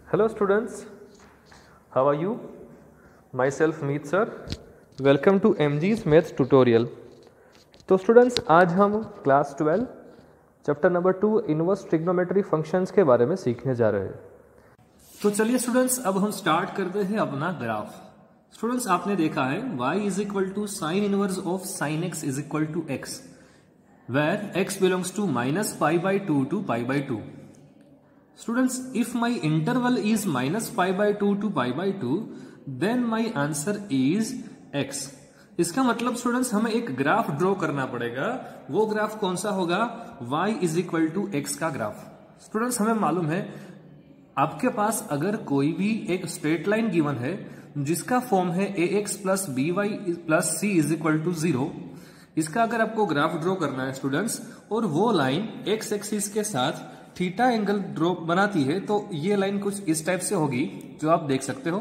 Hello students, how are you? Myself Meet sir. Welcome to MG's Maths tutorial. तो students आज हम class 12 chapter number 2 inverse trigonometry functions के बारे में सीखने जा रहे हैं। तो चलिए स्टूडेंट्स अब हम स्टार्ट करते हैं अपना ग्राफ। स्टूडेंट्स आपने देखा है y is equal to sine inverse of sine x is equal to x where x belongs to -π/2 to π/2। Students, if my interval is -π/2 to π/2, then my answer is x। इसका मतलब students हमें एक graph draw करना पड़ेगा। वो graph कौन सा होगा? y is equal to x का ग्राफ। स्टूडेंट्स हमें मालूम है आपके पास अगर कोई भी एक स्ट्रेट लाइन गिवन है जिसका फॉर्म है ax plus by plus c is equal to 0, इसका अगर आपको ग्राफ ड्रॉ करना है स्टूडेंट्स और वो लाइन x एक्सिस के साथ थीटा एंगल ड्रॉ बनाती है तो ये लाइन कुछ इस टाइप से होगी जो आप देख सकते हो।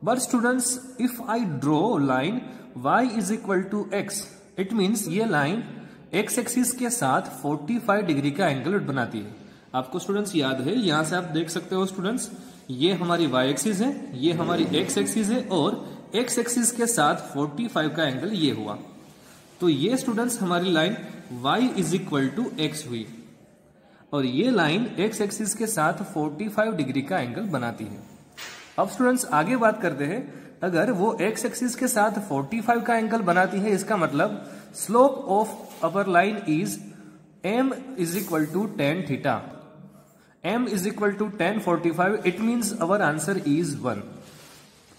But students if I draw line y is equal to x, it means ये लाइन x एक्सिस के साथ 45 डिग्री का एंगल बनाती है। आपको स्टूडेंट्स याद है, यहां से आप देख सकते हो स्टूडेंट्स, ये हमारी y एक्सिस है, ये हमारी x एक्सिस है और x एक्सिस के साथ 45 का एंगल ये हुआ। तो ये स्टूडेंट्स हमारी line y is equal to x हुई और ये लाइन x एक्सिस के साथ 45 डिग्री का एंगल बनाती है। अब स्टूडेंट्स आगे बात करते हैं, अगर वो x एक्सिस के साथ 45 का एंगल बनाती है इसका मतलब slope of our line is m is equal to tan theta. m is equal to tan 45, it means our answer is 1।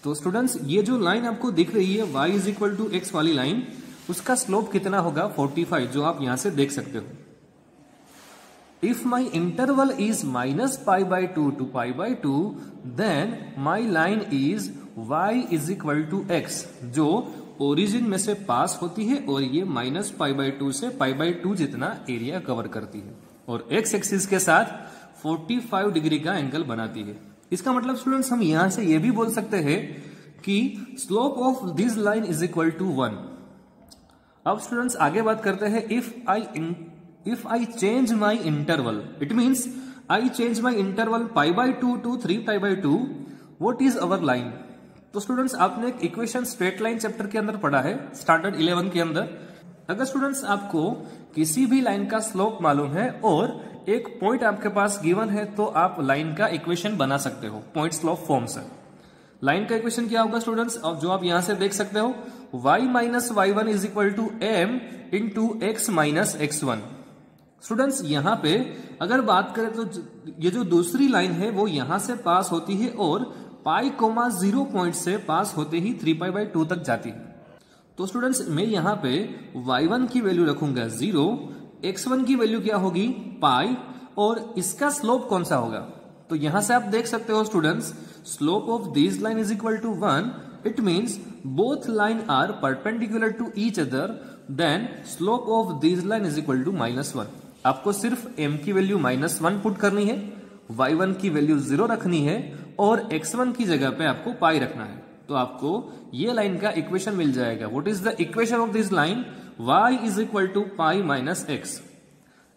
तो स्टूडेंट्स ये जो लाइन आपको दिख रही है y is equal to x वाली लाइन, उसका स्लोप कितना होगा? 45, जो आप यहां से देख सकते हो। If my interval is -π/2 to π/2, then my line is y is equal to x, जो ओरिजिन में से पास होती है और ये -π/2 से π/2 जितना एरिया कवर करती है और x एक्सिस के साथ 45 डिग्री का एंगल बनाती है। इसका मतलब स्टूडेंट्स हम यहां से ये भी बोल सकते हैं कि slope of this line is equal to 1। अब स्टूडेंट्स आगे बात करते हैं, if I change my interval, it means I change my interval π/2 to 3π/2, what is our line? तो स्टूडेंट्स आपने एक इक्वेशन स्ट्रेट लाइन चैप्टर के अंदर पढ़ा है स्टैंडर्ड 11 के अंदर। अगर स्टूडेंट्स आपको किसी भी लाइन का स्लोप मालूम है और एक पॉइंट आपके पास गिवन है तो आप लाइन का इक्वेशन बना सकते हो पॉइंट स्लोप फॉर्म से। लाइन का इक्वेशन क्या होगा स्टूडेंट्स? अब जो आप यहां से देख सकते हो, y minus y1 is equal to m into x minus x1। Students यहां पे अगर बात करें तो ये जो दूसरी लाइन है वो यहां से पास होती है और π,0 पॉइंट से पास होते ही 3π/2 तक जाती है। तो स्टूडेंट्स मैं यहां पे y1 की वैल्यू रखूंगा 0, x1 की वैल्यू क्या होगी? π, और इसका स्लोप कौन सा होगा? तो यहां से आप देख सकते हो students, slope of this line is equal to 1, it means both line are perpendicular to each other, then slope of this line is equal to -1। आपको सिर्फ m की वैल्यू -1 पुट करनी है, y1 की वैल्यू 0 रखनी है और x1 की जगह पे आपको पाई रखना है, तो आपको ये लाइन का इक्वेशन मिल जाएगा। What is the equation of this line? y is equal to pi minus x।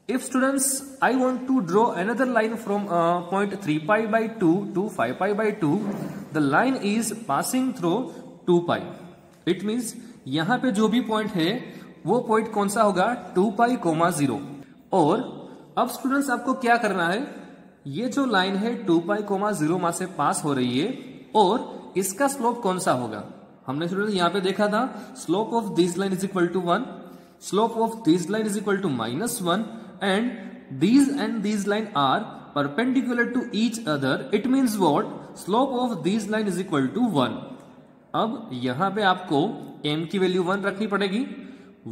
If students I want to draw another line from point 3π/2 to 5π/2, the line is passing through 2π। It means यहां पे जो भी point है वो point कौन सा होगा? 2π, 0। और अब स्टूडेंट्स आपको क्या करना है, ये जो लाइन है 2π, 0 से पास हो रही है और इसका स्लोप कौन सा होगा? हमने स्टूडेंट यहां पे देखा था slope of this line is equal to 1, slope of this line is equal to -1 and these line are perpendicular to each other, it means what? Slope of this line is equal to 1। अब यहां पे आपको m की value 1 रखनी पड़ेगी,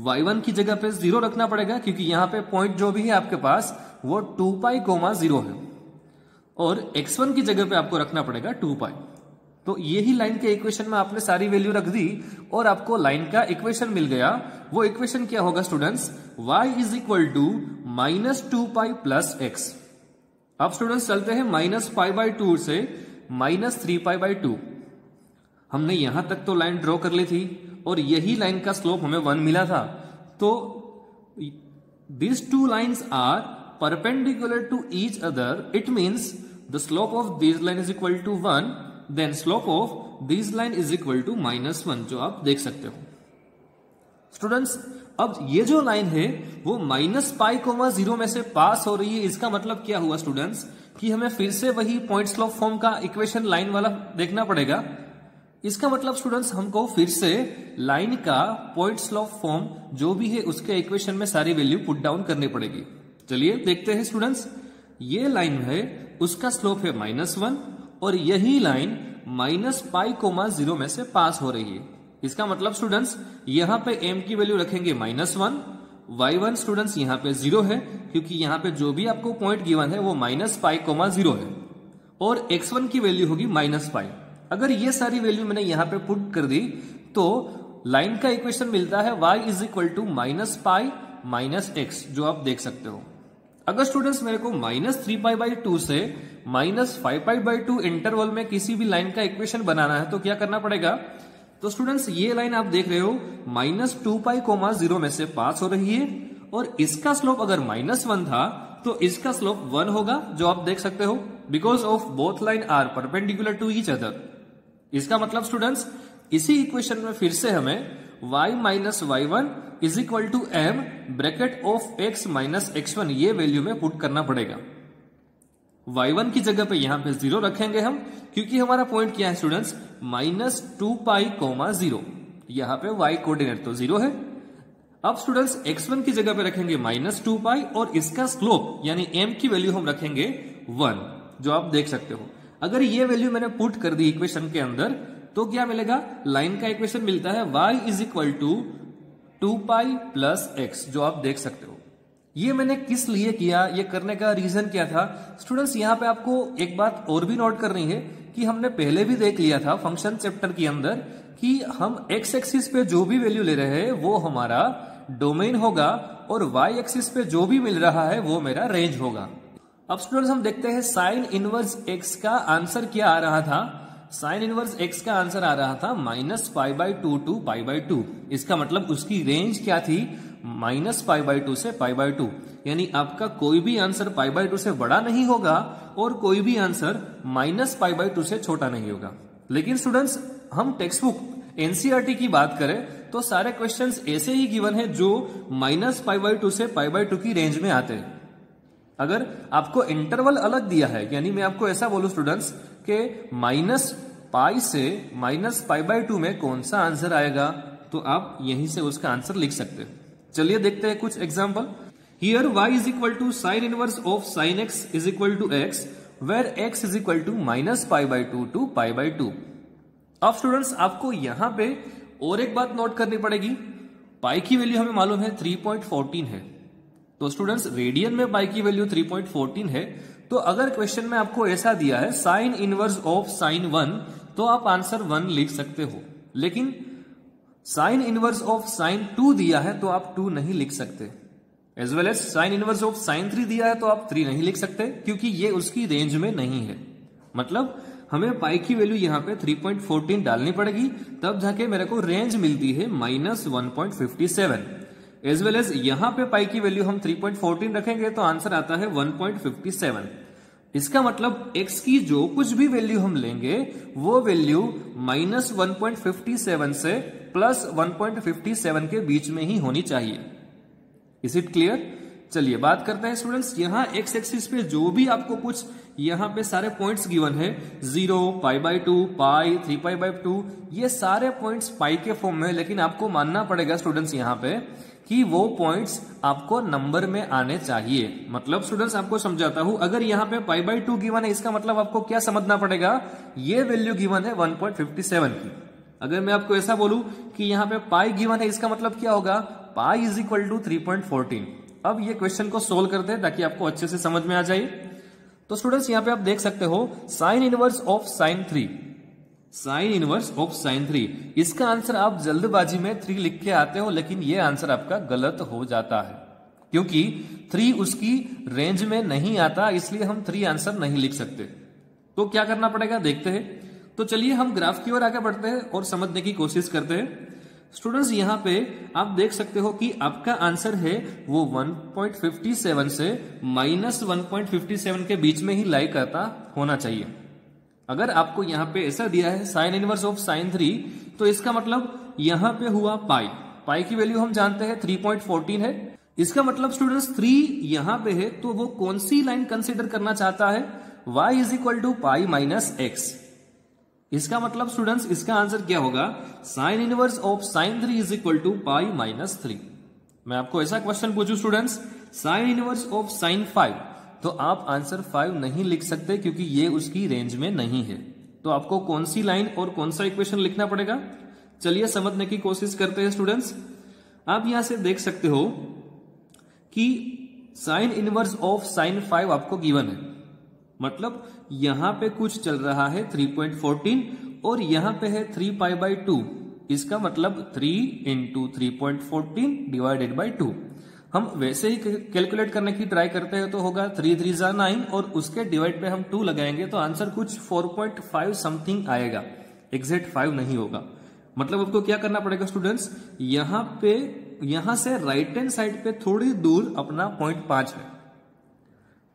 y1 की जगह पे 0 रखना पड़ेगा क्योंकि यहां पे पॉइंट जो भी है आपके पास वो 2π, 0 है और x1 की जगह पे आपको रखना पड़ेगा 2π। तो यही लाइन के इक्वेशन में आपने सारी वैल्यू रख दी और आपको लाइन का इक्वेशन मिल गया। वो इक्वेशन क्या होगा students? y is equal to -2π plus x। अब स्टूडेंट्स चलते हैं -π/2 से -3π/2। हमने यहां तक तो लाइन ड्रॉ कर ली थी और यही लाइन का स्लोप हमें 1 मिला था। तो these two lines are perpendicular to each other, it means the slope of this line is equal to 1, then slope of this line is equal to -1, जो आप देख सकते हो। स्टूडेंट्स, अब ये जो लाइन है वो -π,0 में से पास हो रही है। इसका मतलब क्या हुआ स्टूडेंट्स कि हमें फिर से वही पॉइंट स्लोप फॉर्म का इक्वेशन लाइन वाला देखना पड़ेगा। इसका मतलब स्टूडेंट्स हमको फिर से लाइन का पॉइंट स्लोप फॉर्म जो भी है उसके इक्वेशन में सारी वैल्यू पुट डाउन करनी पड़ेगी। चलिए देखते हैं स्टूडेंट्स, ये लाइन है उसका स्लोप है -1 और यही लाइन -π,0 में से पास हो रही है। इसका मतलब स्टूडेंट्स यहां पे m की वैल्यू रखेंगे -1, y1 स्टूडेंट्स यहां पे 0 है क्योंकि यहां पे जो भी आपको पॉइंट गिवन है वो -π,0 है और x1 की वैल्यू होगी -π। अगर ये सारी वैल्यू मैंने यहां पे पुट कर दी तो लाइन का इक्वेशन मिलता है y is equal to -π - x, जो आप देख सकते हो। अगर स्टूडेंट्स मेरे को -3π/2 से -5π/2 इंटरवल में किसी भी लाइन का इक्वेशन बनाना है तो क्या करना पड़ेगा? तो स्टूडेंट्स ये लाइन आप देख रहे हो -2π,0 में से पास हो रही है और इसका स्लोप अगर -1 था तो इसका स्लोप 1 होगा, जो आप देख सकते हो, because of both line are perpendicular to each other. इसका मतलब स्टूडेंट्स इसी इक्वेशन में फिर से हमें y - y1 is equal to m bracket of x - x1 ये वैल्यू में पुट करना पड़ेगा। y1 की जगह पे यहां पे 0 रखेंगे हम, क्योंकि हमारा पॉइंट क्या है स्टूडेंट्स -2π,0। यहां पे y कोऑर्डिनेट तो 0 है। अब स्टूडेंट्स x1 की जगह पे रखेंगे -2π और इसका स्लोप यानी m की वैल्यू हम रखेंगे 1, जो आप देख सकते हो। अगर ये वैल्यू मैंने पुट कर दी इक्वेशन के अंदर तो क्या मिलेगा? लाइन का इक्वेशन मिलता है y is equal to 2π + x, जो आप देख सकते हो। ये मैंने किस लिए किया, ये करने का रीजन क्या था? स्टूडेंट्स यहां पे आपको एक बात और भी नोट करनी है कि हमने पहले भी देख लिया था फंक्शन चैप्टर के अंदर कि हम x एक्सिस पे जो भी वैल्यू ले रहे हैं वो हमारा डोमेन होगा और y एक्सिस पे जो भी मिल रहा है वो मेरा रेंज होगा। अब स्टूडेंट्स हम देखते हैं साइन इनवर्स x का आंसर क्या आ रहा था। साइन इनवर्स x का आंसर आ रहा था -π/2 to π/2। इसका मतलब उसकी रेंज क्या थी? -π/2 से π/2, यानी आपका कोई भी आंसर π/2 से बड़ा नहीं होगा और कोई भी आंसर -π/2 से छोटा नहीं होगा। लेकिन स्टूडेंट्स हम टेक्स्ट बुक एनसीईआरटी की बात करें तो सारे क्वेश्चंस ऐसे ही गिवन है जो -π/2 से π/2 की रेंज में आते हैं। अगर आपको इंटरवल अलग दिया है, यानी मैं आपको ऐसा बोलूं स्टूडेंट्स के -π से -π/2 में कौन सा आंसर आएगा, तो आप यहीं से उसका आंसर लिख सकते हैं। चलिए देखते हैं कुछ example. Here y is equal to sine inverse of sine x is equal to x, where x is equal to -π/2 to π/2। अब स्टूडेंट्स आपको यहां पे और एक बात नोट करनी पड़ेगी। पाई की वैल्यू हमें मालूम है 3.14 है, तो स्टूडेंट्स रेडियन में पाई की वैल्यू 3.14 है। तो अगर क्वेश्चन में आपको ऐसा दिया है साइन इनवर्स ऑफ साइन 1, तो आप आंसर 1 लिख सकते हो। लेकिन साइन इनवर्स ऑफ साइन 2 दिया है तो आप 2 नहीं लिख सकते। As well as sine inverse of sine 3 दिया है तो आप 3 नहीं लिख सकते, क्योंकि ये उसकी रेंज में नहीं है। मतलब हमें पाई की वैल्यू यहां पे 3.14 डालनी पड़ेगी, तब जाके मेरे को रेंज मिलती है -1.57। एज वेल एज यहां पे पाई की वैल्यू हम 3.14 रखेंगे तो आंसर आता है 1.57। इसका मतलब x की जो कुछ भी वैल्यू हम लेंगे वो वैल्यू -1.57 से +1.57 के बीच में ही होनी चाहिए। Is it clear? चलिए बात करते हैं स्टूडेंट्स, यहां x एक्सिस पे जो भी आपको कुछ यहां पे सारे पॉइंट्स गिवन है 0, π/2, पाई, 3π/2, ये सारे पॉइंट्स पाई के फॉर्म में, लेकिन आपको मानना पड़ेगा स्टूडेंट्स यहां पे कि वो पॉइंट्स आपको नंबर में आने चाहिए। मतलब स्टूडेंट्स आपको समझाता हूं, अगर यहां पे π/2 गिवन है इसका मतलब आपको क्या समझना पड़ेगा, ये वैल्यू गिवन है 1.57 की। अगर मैं आपको ऐसा बोलूं कि यहां पे पाई गिवन है इसका मतलब क्या होगा, पाई इज इक्वल टू 3.14। अब ये क्वेश्चन को सोल्व करते हैं ताकि आपको अच्छे से समझ में आ जाए। तो स्टूडेंट्स यहां पे आप देख सकते हो sign inverse of sine 3, sign inverse of sine 3, इसका आंसर आप जल्दबाजी में 3 लिख के आते हो, लेकिन ये आंसर आपका गलत हो जाता है क्योंकि 3 उसकी रेंज में नहीं आता, इसलिए हम 3 आंसर नहीं लिख सकते। तो क्या करना पड़ेगा देखते हैं। तो चलिए हम ग्राफ की ओर आगे बढ़ते हैं और समझने की कोशिश करते हैं। स्टूडेंट्स यहाँ पे आप देख सकते हो कि आपका आंसर है वो 1.57 से -1.57 के बीच में ही लाई करता होना चाहिए। अगर आपको यहाँ पे ऐसा दिया है साइन इनवर्स ऑफ साइन 3, तो इसका मतलब यहाँ पे हुआ पाई की वैल्यू हम जानते हैं 3.14 है। इसका मतलब स्टूडेंट्स 3 यहाँ पे है, तो वो कौन सी लाइन कंसिडर करना चाहता है, y = पाई माइनस x। इसका मतलब स्टूडेंट्स इसका आंसर क्या होगा, sign inverse of sine 3 = pi minus 3। मैं आपको ऐसा क्वेश्चन पूछूं students, sine inverse of sign 5, तो आप आंसर 5 नहीं लिख सकते क्योंकि ये उसकी रेंज में नहीं है। तो आपको कौन सी लाइन और कौन सा इक्वेशन लिखना पड़ेगा, चलिए समझने की कोशिश करते हैं स्टूडेंट्स। आप यहां से देख सकते हो कि साइन इनवर्स ऑफ साइन 5 आपको गिवन है, मतलब यहां पे कुछ चल रहा है 3.14 और यहां पे है 3π/2। इसका मतलब 3 × 3.14 / 2। हम वैसे ही कैलकुलेट करने की ट्राई करते हैं तो होगा 3 3 = 9 और उसके डिवाइड पे हम 2 लगाएंगे तो आंसर कुछ 4.5 समथिंग आएगा, एग्जैक्ट 5 नहीं होगा। मतलब आपको क्या करना पड़ेगा स्टूडेंट्स, यहां से राइट हैंड साइड पे थोड़ी दूर अपना पॉइंट 5 है,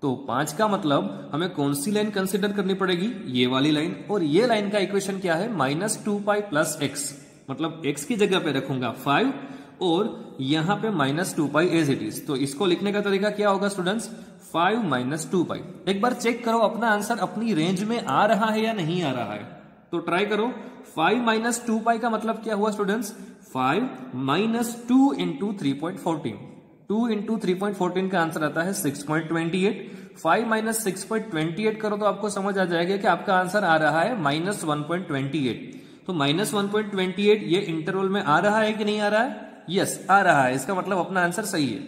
तो 5 का मतलब हमें कौन सी लाइन कंसिडर करनी पड़ेगी, ये वाली लाइन। और ये लाइन का इक्वेशन क्या है, -2π + x, मतलब x की जगह पे रखूंगा 5 और यहां पे -2π एज इट इज। तो इसको लिखने का तरीका क्या होगा स्टूडेंट्स, 5 - 2π। एक बार चेक करो अपना आंसर अपनी रेंज में आ रहा है या नहीं आ रहा है, तो ट्राई करो। 5 - 2π का मतलब क्या हुआ स्टूडेंट्स, 5 - 2 × 3.14। 2 × 3.14 का आंसर आता है 6.28। 5 - 6.28 करो तो आपको समझ आ जाएगा कि आपका आंसर आ रहा है -1.28। तो -1.28 ये इंटरवल में आ रहा है कि नहीं आ रहा है, यस आ रहा है, इसका मतलब अपना आंसर सही है।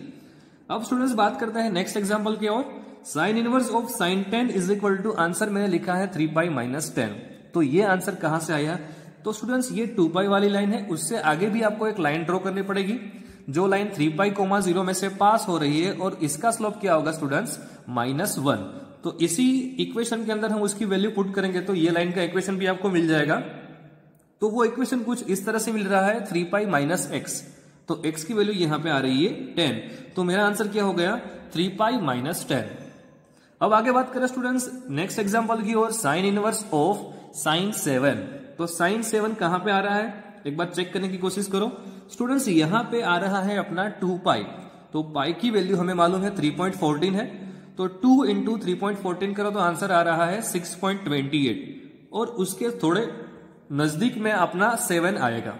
अब स्टूडेंट्स बात करते हैं नेक्स्ट एग्जांपल की ओर। Sine inverse of sine 10 = answer मैंने लिखा है 3π - 10। तो ये आंसर कहां से आया, तो स्टूडेंट्स ये 2π वाली लाइन है, उससे आगे भी आपको एक लाइन ड्रॉ करनी पड़ेगी जो लाइन 3π, 0 में से पास हो रही है और इसका स्लोप क्या होगा स्टूडेंट्स, -1। तो इसी इक्वेशन के अंदर हम उसकी वैल्यू पुट करेंगे तो ये लाइन का इक्वेशन भी आपको मिल जाएगा। तो वो इक्वेशन कुछ इस तरह से मिल रहा है 3π - x, तो x की वैल्यू यहां पे आ रही है 10, तो मेरा आंसर क्या हो गया, 3π - 10। अब आगे बात करें स्टूडेंट्स नेक्स्ट एग्जांपल की ओर, साइन इनवर्स ऑफ साइन 7। तो साइन 7 कहां पे आ रहा है, एक बार चेक करने की कोशिश करो स्टूडेंट्स। यहां पे आ रहा है अपना 2π, तो पाई की वैल्यू हमें मालूम है 3.14 है, तो 2 × 3.14 करो तो आंसर आ रहा है 6.28 और उसके थोड़े नजदीक में अपना 7 आएगा,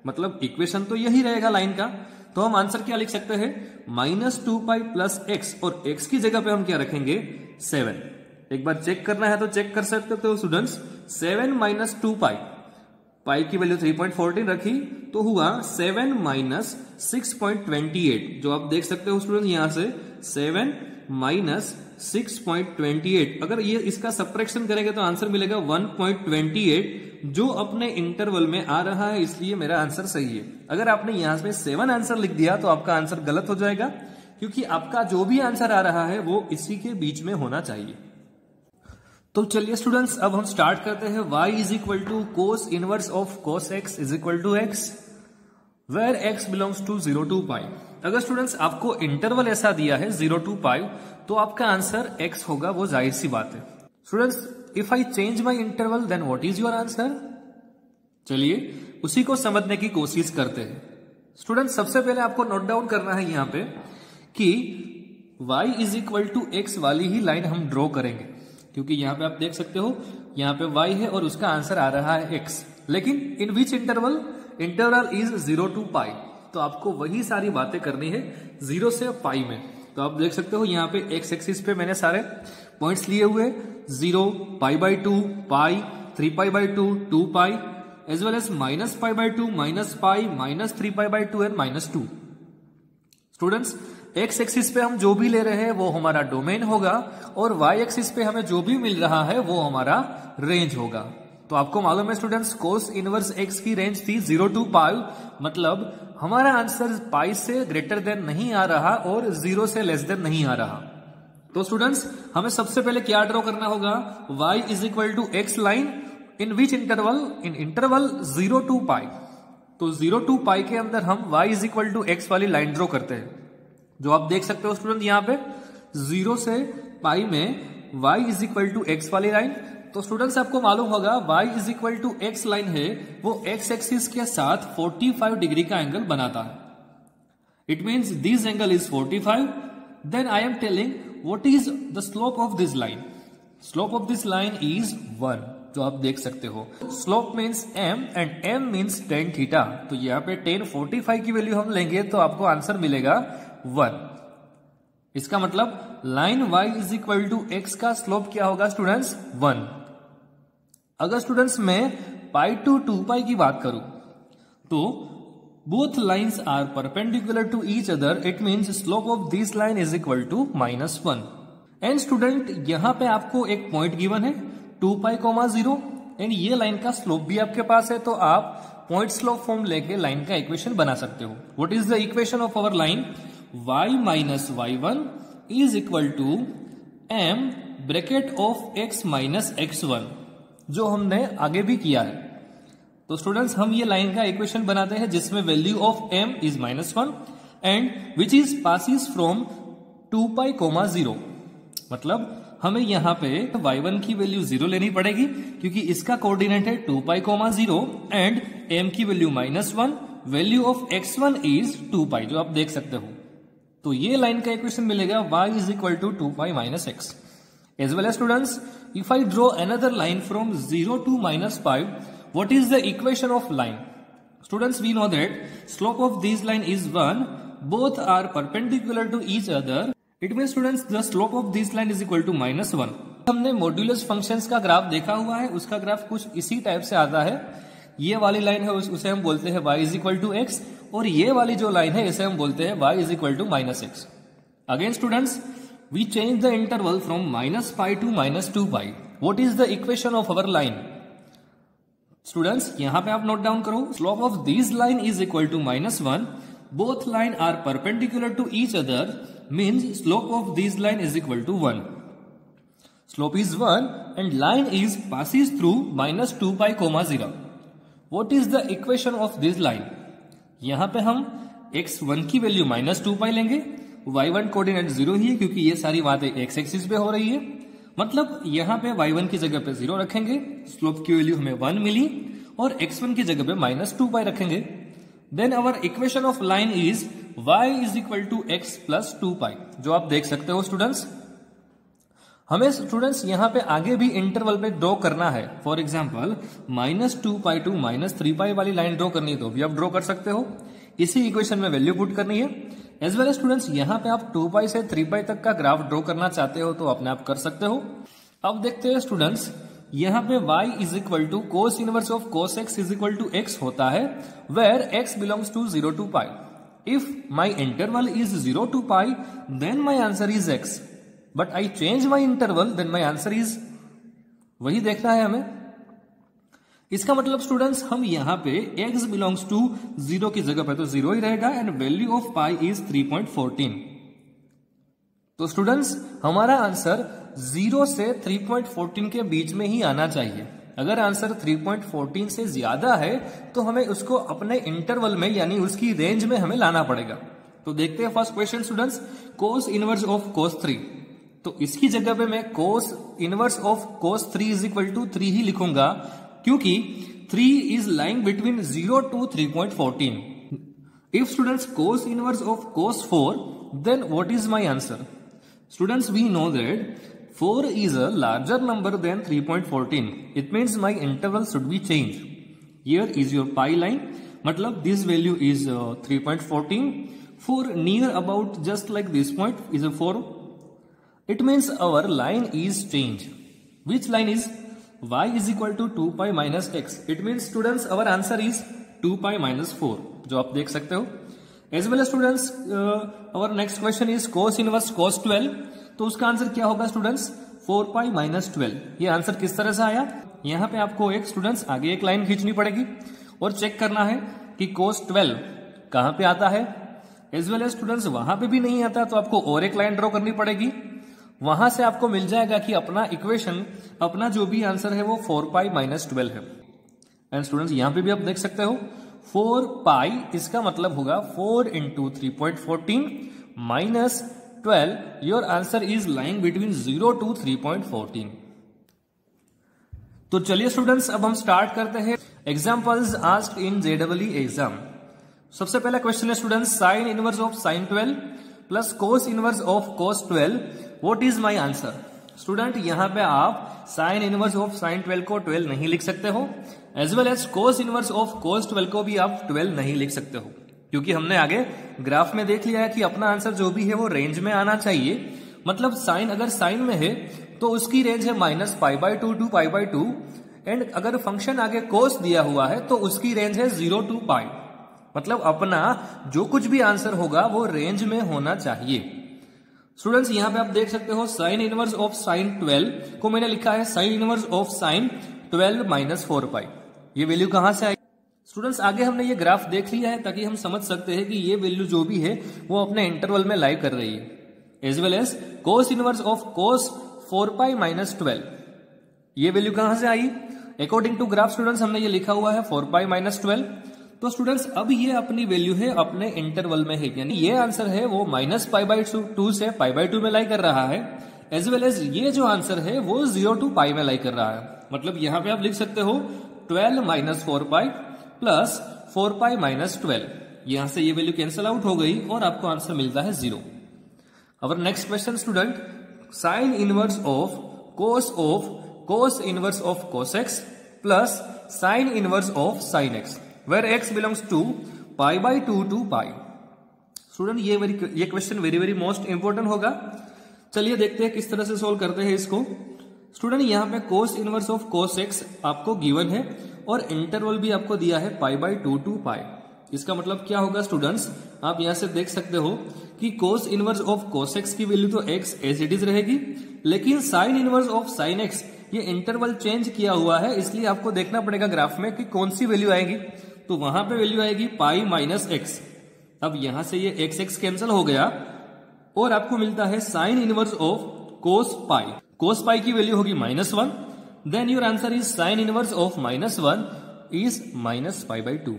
मतलब इक्वेशन तो यही रहेगा लाइन का। तो हम आंसर क्या लिख सकते हैं, -2π + x, और x की जगह पे हम क्या रखेंगे, 7। एक बार चेक करना है तो चेक कर सकते हो स्टूडेंट्स। 7 - 2π, पाई की वैल्यू 3.14 रखी तो हुआ 7 - 6.28, जो आप देख सकते हो स्टूडेंट यहां से 7 - 6.28। अगर ये इसका सब्ट्रैक्शन करेंगे तो आंसर मिलेगा 1.28, जो अपने इंटरवल में आ रहा है, इसलिए मेरा आंसर सही है। अगर आपने यहां पे 7 आंसर लिख दिया तो आपका आंसर गलत हो जाएगा, क्योंकि आपका जो भी आंसर आ रहा है वो इसी के बीच में होना चाहिए। तो चलिए स्टूडेंट्स अब हम स्टार्ट करते हैं। y = cos inverse of cos x = x, where x belongs to 0 to π। अगर स्टूडेंट्स आपको इंटरवल ऐसा दिया है 0 to π, तो आपका आंसर x होगा, वो जाहिर सी बात है। Students if I change my interval then what is your answer, चलिए उसी को समझने की कोशिश करते हैं। स्टूडेंट्स सबसे पहले आपको नोट डाउन करना है यहाँ पे कि y = x वाली ही लाइन हम ड्रॉ करेंगे, क्योंकि यहां पे आप देख सकते हो यहां पे y है और उसका आंसर आ रहा है x, लेकिन इन विच इंटरवल, इंटरवल इज 0 to π, तो आपको वही सारी बातें करनी है 0 से π में। तो आप देख सकते हो यहाँ पे x एक्सिस पे मैंने सारे पॉइंट्स लिए हुए, 0, π/2, π, 3π/2, 2π, as well as -π/2, -π, -3π/2 and -2। Students x axis पे हम जो भी ले रहे हैं वो हमारा डोमेन होगा और y एक्सिस पे हमें जो भी मिल रहा है वो हमारा रेंज होगा। तो आपको मालूम है स्टूडेंट्स cos इनवर्स x की रेंज थी 0 to π, मतलब हमारा आंसर पाई से ग्रेटर देन नहीं आ रहा और 0 से लेस देन नहीं आ रहा। तो स्टूडेंट्स हमें सबसे पहले क्या ड्रॉ करना होगा, y = x line in which interval, in interval 0 to π। तो 0 to पाई के अंदर हम y is equal to x वाली लाइन ड्रॉ करते हैं, जो आप देख सकते हो स्टूडेंट यहाँ पे 0 से पाई में y is equal to x वाली लाइन। तो स्टूडेंट्स आपको मालूम होगा y is equal to x line है वो x एक्सिस के साथ 45 डिग्री का एंगल बनाता है। It means this angle is 45। Then I am telling what is the slope of this line. Slope of this line is 1, जो आप देख सकते हो। Slope means m and m means tan theta. तो यहाँ पे tan 45 की वैल्यू हम लेंगे तो आपको आंसर मिलेगा 1। इसका मतलब line y is equal to x का स्लोप क्या होगा स्टूडेंट्स 1। अगर स्टूडेंट्स मैं पाई टू 2 पाई की बात करूं तो both lines are perpendicular to each other, it means slope of this line is equal to -1। And student यहां पे आपको एक पॉइंट गिवन है 2 पाई, 0 एंड ये लाइन का स्लोप भी आपके पास है, तो आप पॉइंट स्लोप फॉर्म लेके लाइन का इक्वेशन बना सकते हो। What is the equation of our line? y minus y1 is equal to m bracket of x minus x1, जो हमने आगे भी किया है। तो स्टूडेंट्स हम ये लाइन का इक्वेशन बनाते हैं जिसमें value of m is -1 and which is passes from 2 pi, 0। मतलब हमें यहाँ पे y1 की वैल्यू 0 लेनी पड़ेगी क्योंकि इसका कोऑर्डिनेट है 2 पाई, 0 एंड m की value -1, value of x1 is 2 pi, जो आप देख सकते हो। तो ये लाइन का इक्वेशन मिलेगा y is equal to 2 pi minus x। As well as students if I draw another line from 0 to -5, what is the equation of line? Students, we know that slope of this line is 1, both are perpendicular to each other. It means students the slope of this line is equal to -1. हमने modulus functions का graph देखा हुआ है, उसका graph कुछ इसी type से आता है। ये वाली लाइन है उसे हम बोलते हैं y is equal to x, और ये वाली जो लाइन है इसे हम बोलते हैं y is equal to -x। Again students we change the interval from -पाई to -2 pi. What is the equation of our line? Students यहां पे आप नोट डाउन करो, slope of this line is equal to -1, both line are perpendicular to each other, means slope of this line is equal to 1। Slope is 1 and line is passes through -2 pi, 0। What is the equation of this line? यहां पे हम x1 की value -2 पाई लेंगे, y1 coordinate 0 ही है क्योंकि ये सारी बातें x एक्सिस पे हो रही है। मतलब यहां पे y1 की जगह पे 0 रखेंगे, स्लोप की वैल्यू हमें 1 मिली, और x1 की जगह पे -2 पाई रखेंगे। Then our equation of line is y is equal to x plus 2 pi, जो आप देख सकते हो स्टूडेंट्स। हमें स्टूडेंट्स यहां पे आगे भी इंटरवल पे ड्रॉ करना है। फॉर एग्जाम्पल -2 पाई टू -3 पाई वाली लाइन ड्रॉ करनी है तो भी आप ड्रॉ कर सकते हो, इसी इक्वेशन में वैल्यू पुट करनी है। एज वेल एज स्टूडेंट्स यहाँ पे आप 2 पाई से 3 पाई तक का ग्राफ ड्रॉ करना चाहते हो तो अपने आप कर सकते हो। अब देखते हैं स्टूडेंट्स, यहाँ पे y is equal to cos inverse of cos x is equal to x होता है, where x belongs to 0 to pi. If my interval is 0 to pi then my answer is x, but I change my interval then my answer is, वही देखना है हमें। इसका मतलब students हम यहाँ पे x बिलोंग्स टू 0 की जगह पे तो 0 ही रहेगा and value of pi is 3.14। तो स्टूडेंट्स हमारा आंसर 0 से 3.14 के बीच में ही आना चाहिए। अगर आंसर 3.14 से ज्यादा है तो हमें उसको अपने इंटरवल में यानी उसकी रेंज में हमें लाना पड़ेगा। तो देखते हैं first question students, cos inverse of cos 3। तो इसकी जगह पे मैं cos inverse of cos 3 is equal to 3 ही लिखूंगा क्योंकि 3 is lying between 0 to 3.14। If students cos inverse of cos 4 then what is my answer? Students we know that 4 is a larger number than 3.14. It means my interval should be changed. Here is your pi line. मतलब this value is 3.14. For near about just like this point is a 4. It means our line is changed. Which line is? Y is equal to 2 pi minus x. It means students our answer is 2 pi minus 4. जो आप देख सकते हो. As well as students our next question is cos inverse cos 12. तो उसका answer क्या होगा students? 4 pi minus 12। ये आंसर किस तरह से आया? यहाँ पे आपको एक स्टूडेंट्स आगे एक लाइन खींचनी पड़ेगी और चेक करना है कि cos 12 कहाँ पे आता है। एज वेल एज स्टूडेंट्स वहां पे भी नहीं आता तो आपको और एक लाइन ड्रॉ करनी पड़ेगी, वहां से आपको मिल जाएगा कि अपना इक्वेशन अपना जो भी आंसर है वो 4 पाई माइनस 12 है। एंड स्टूडेंट्स यहाँ पे भी आप देख सकते हो 4 पाई, इसका मतलब होगा 4 into 3.14 minus 12. Your answer is lying between 0 to 3.14. तो चलिए स्टूडेंट्स, अब हम स्टार्ट करते हैं examples asked in JEE exam. सबसे पहला क्वेश्चन है students, sine inverse of sine 12 plus cos inverse of cos 12, what is my answer. Student, यहां पे आप साइन इनवर्स ऑफ साइन 12 को 12 नहीं लिख सकते हो, as well as cos inverse of cos 12 को भी आप 12 नहीं लिख सकते हो, क्योंकि हमने आगे ग्राफ में देख लिया है कि अपना आंसर जो भी है वो रेंज में आना चाहिए. मतलब साइन अगर साइन में है तो उसकी रेंज है -π/2 टू π/2, एंड अगर फंक्शन आगे कोस दिया हुआ है तो उसकी रेंज है 0 टू π. मतलब अपना जो कुछ भी आंसर होगा वो रेंज में होना चाहिए. स्टूडेंट्स, यहां पे आप देख सकते हो साइन इनवर्स ऑफ साइन 12 को मैंने लिखा है sine inverse of sine 12 minus 4π. ये वैल्यू कहां से आई. स्टूडेंट्स, आगे हमने ये ग्राफ देख लिया है ताकि हम समझ सकते हैं कि ये वैल्यू जो भी है वो अपने इंटरवल में लाई कर रही है. As well as cos inverse of cos 4π minus 12, ये वैल्यू कहां से आई. अकॉर्डिंग टू ग्राफ स्टूडेंट्स हमने ये लिखा हुआ है 4π माइनस 12. तो स्टूडेंट्स, अब ये अपनी वैल्यू है अपने इंटरवल में है, यानी ये आंसर है वो -π/2 से π/2 में लाई कर रहा है. एज वेल एज ये जो आंसर है वो 0 टू π में लाई कर रहा है. मतलब यहां पे आप लिख सकते हो 12 माइनस 4π प्लस 4π माइनस 12. यहां से ये वैल्यू कैंसिल आउट हो गई और आपको आंसर मिलता है 0. Our next question student, sine inverse of cos inverse of cos x plus sine inverse of sine x, where x belongs to π/2 to π. Student, ये question very very most important होगा. चलिए देखते हैं किस तरह से सोल्व करते हैं इसको. स्टूडेंट, यहां पे कोस इनवर्स ऑफ कोस x आपको गिवन है और इंटरवल भी आपको दिया है π/2 टू π. इसका मतलब क्या होगा स्टूडेंट्स, आप यहां से देख सकते हो कि कोस इनवर्स ऑफ कोस x की वैल्यू तो x एज इट इज रहेगी, लेकिन sign inverse of sine x ये इंटरवल चेंज किया हुआ है, इसलिए आपको देखना पड़ेगा ग्राफ में कि कौन सी वैल्यू आएगी. तो वहां पे वैल्यू आएगी π माइनस x. अब यहां से ये x कैंसिल हो गया और आपको मिलता है sine inverse of cos π. Cos π की वैल्यू होगी -1. Then your answer is sine inverse of -1 is -π/2.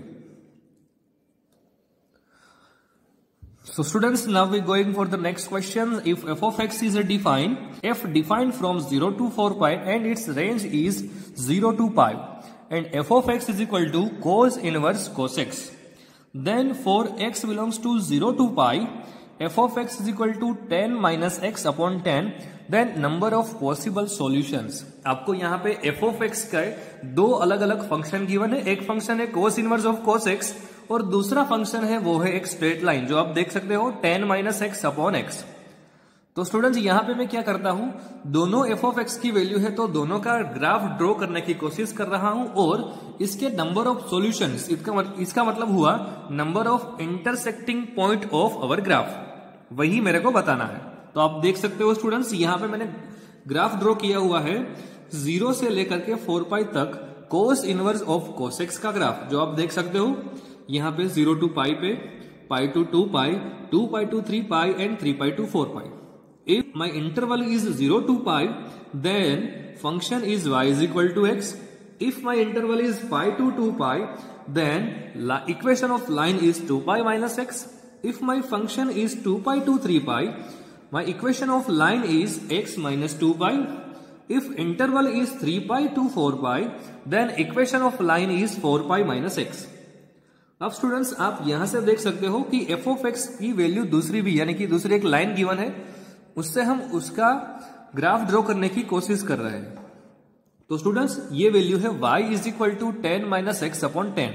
So students, now we're going for the next question. If f of x is defined from 0 to 4π and its range is 0 to π, and f of x is equal to cos inverse cos x, then for x belongs to 0 to π, f of x is equal to 10 minus x upon 10, then number of possible solutions. आपको यहाँ पे f of x का दो अलग अलग function given है. एक function है cos inverse of cos x और दूसरा फंक्शन है वो है एक स्ट्रेट लाइन जो आप देख सकते हो 10 माइनस एक्स अपॉन एक्स. तो स्टूडेंट्स, यहां पे मैं क्या करता हूं, दोनों f of x की वैल्यू है तो दोनों का ग्राफ ड्रॉ करने की कोशिश कर रहा हूं और इसके नंबर ऑफ सॉल्यूशंस, इसका मतलब हुआ number of intersecting point of our graph, वही मेरे को बताना है. तो आप देख सकते हो स्टूडेंट्स, यहां पे मैंने ग्राफ ड्रॉ किया हुआ है 0 से लेकर के 4π तक कोस इनवर्स ऑफ कोस x का ग्राफ, जो आप देख सकते हो यहां पे 0 टू π पे, π to 2π, 2π to 3π and 3π to 4π. If my interval is 0 to π, then function is y is equal to x. If my interval is π to 2π, then equation of line is 2π minus x. If my function is 2π to 3π, my equation of line is x minus 2π. If interval is 3π to 4π, then equation of line is 4π minus x. अब students, आप यहां से देख सकते हो कि f of x की value दूसरी भी, यानी कि दूसरी एक लाइन गिवन है, उससे हम उसका ग्राफ ड्रॉ करने की कोशिश कर रहे हैं. तो स्टूडेंट्स, ये वैल्यू है y is equal to 10 minus x upon 10.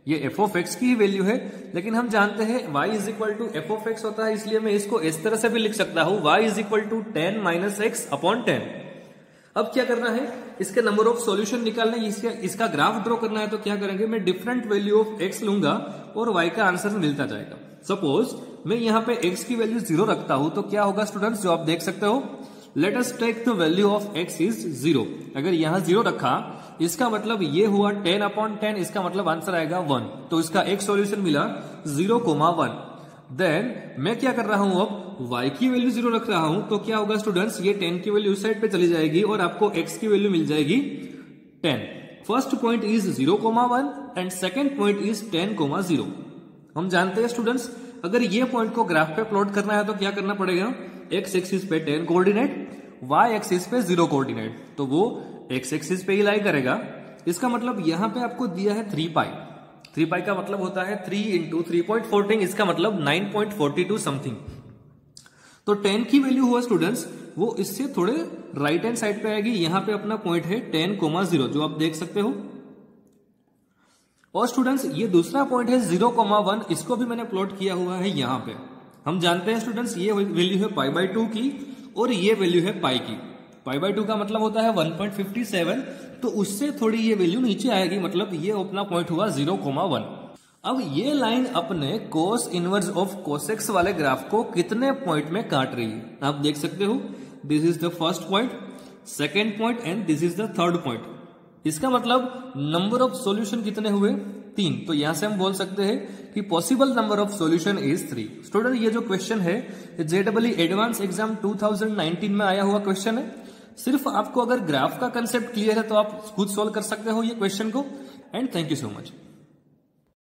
ये f of x की ही वैल्यू है, लेकिन हम जानते हैं y is equal to f of x होता है, इसलिए मैं इसको इस तरह से भी लिख सकता हूं y is equal to 10 minus x upon 10. अब क्या करना है, इसके नंबर ऑफ सॉल्यूशन निकालना है, इसका ग्राफ ड्रॉ करना है. तो क्या करेंगे, मैं डिफरेंट वैल्यू ऑफ x लूंगा और y का आंसर मिलता जाएगा. सपोज मैं यहाँ पे x की वैल्यू 0 रखता हूं तो क्या होगा स्टूडेंट्स, जो आप देख सकते हो, let us take the value of x is 0. अगर यहाँ 0 रखा, इसका मतलब ये हुआ 10 अपॉन 10, इसका मतलब आंसर आएगा 1. तो इसका एक सॉल्यूशन मिला 0,1. देन मैं क्या कर रहा हूं, अब y की वैल्यू 0 रख रहा हूं तो क्या होगा स्टूडेंट्स, ये 10 की वैल्यू उस साइड पे चली जाएगी और आपको x की वैल्यू मिल जाएगी 10. First point is 0,1 and second point is 10,0। हम जानते हैं स्टूडेंट्स, अगर ये पॉइंट को ग्राफ पे प्लॉट करना है तो क्या करना पड़ेगा, एक्स एक्सिस पे 10 कोऑर्डिनेट, वाई एक्सिस पे 0 कोऑर्डिनेट, तो वो एक्स एक्सिस पे ही लाई करेगा। इसका मतलब यहां पे आपको दिया है 3 पाई। 3 पाई का मतलब होता है 3 इंटू 3.14, इसका मतलब 9.42 समथिंग। तो 10 की वैल्यू हुआ स्टूडेंट्स वो इससे थोड़े राइट हैंड साइड पे आएगी। यहां पे अपना पॉइंट है 10,0 जो आप देख सकते हो। और स्टूडेंट्स ये दूसरा पॉइंट है 0,1, इसको भी मैंने प्लॉट किया हुआ है यहां पे। हम जानते हैं स्टूडेंट्स ये वैल्यू है π/2 की और ये वैल्यू है पाई की। π/2 का मतलब होता है 1.57, तो उससे थोड़ी ये वैल्यू नीचे आएगी, मतलब ये अपना पॉइंट हुआ 0,1। अब ये लाइन अपने कोस इनवर्स ऑफ कोसेक्स वाले ग्राफ को कितने पॉइंट में काट रही है आप देख सकते हो। This is the first point, second point and this is the third point. इसका मतलब नंबर ऑफ सॉल्यूशन कितने हुए, 3। तो यहां से हम बोल सकते हैं कि possible number of solution is 3। Student ये जो क्वेश्चन है JEE एडवांस एग्जाम 2019 में आया हुआ क्वेश्चन है। सिर्फ आपको अगर ग्राफ का कंसेप्ट क्लियर है तो आप खुद सॉल्व कर सकते हो ये क्वेश्चन को। And thank you so much.